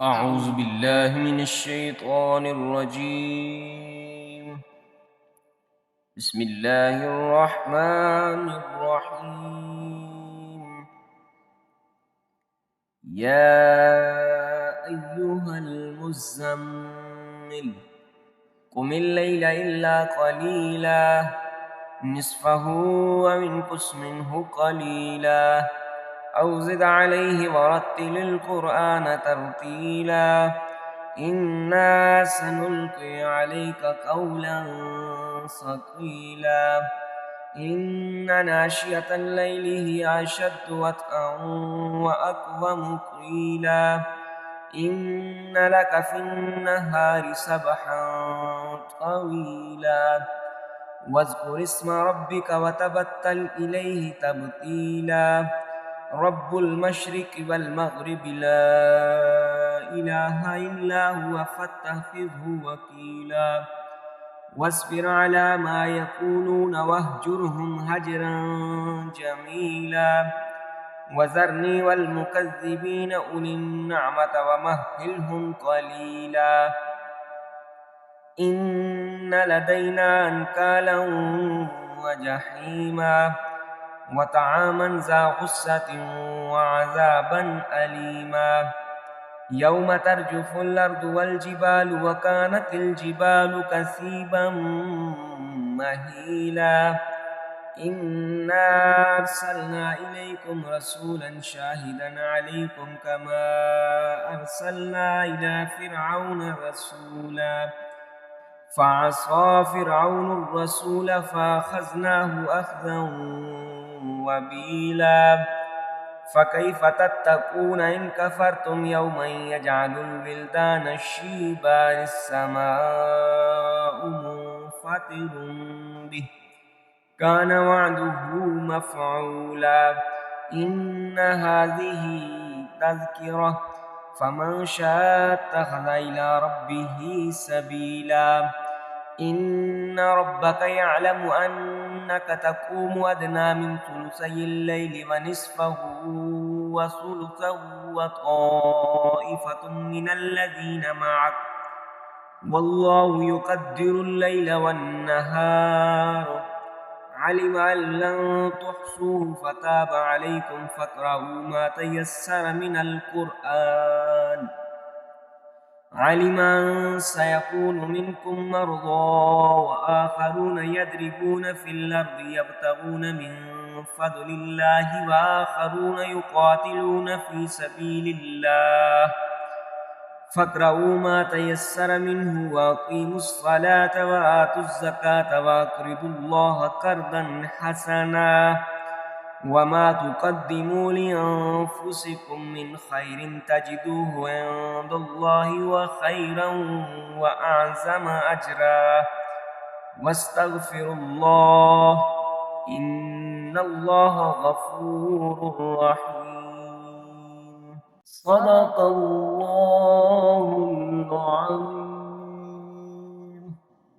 أعوذ بالله من الشيطان الرجيم. بسم الله الرحمن الرحيم. يا أيها المزمل قم الليل إلا قليلا نصفه وانقص منه قليلا أو زد عليه ورتل القرآن ترتيلا إنا سنلقي عليك قولا ثقيلا إن ناشئة الليل هي أشد وطئا وأقوم قيلا إن لك في النهار سبحا طويلا واذكر اسم ربك وتبتل إليه تبتيلا رب المشرق والمغرب لا إله إلا هو فاتخذه وكيلا واصبر على ما يقولون واهجرهم هجرا جميلا وذرني والمكذبين أولي النعمة ومهلهم قليلا إن لدينا أنكالا وجحيما وطعاما ذا غصة وعذابا أليما يوم ترجف الأرض والجبال وكانت الجبال كثيبا مهيلا إنا أرسلنا إليكم رسولا شاهدا عليكم كما أرسلنا إلى فرعون رسولا فعصى فرعون الرسول فأخذناه أخذا وبيلا فكيف تتقون إن كفرتم يوما يجعل الولدان شيبا السماء منفطر به كان وعده مفعولا إن هذه تذكرة فمن شاء اتخذ إلى ربه سبيلا إن ربك يعلم أنك تقوم أدنى من ثلثي الليل ونصفه وثلثه وطائفة من الذين معك والله يقدر الليل والنهار علم أن لن تحصوه فتاب عليكم فاقرؤوا ما تيسر من القرآن علم أن سيكون منكم مرضى وآخرون يضربون في الأرض يبتغون من فضل الله وآخرون يقاتلون في سبيل الله فاقرؤوا ما تيسر منه وأقيموا الصلاة وآتوا الزكاة وأقرضوا الله قرضا حسنا وما تقدموا لأنفسكم من خير تجدوه عند الله وخيرا وأعظم أجرا واستغفروا الله إن الله غفور رحيم صدق الله العظيم.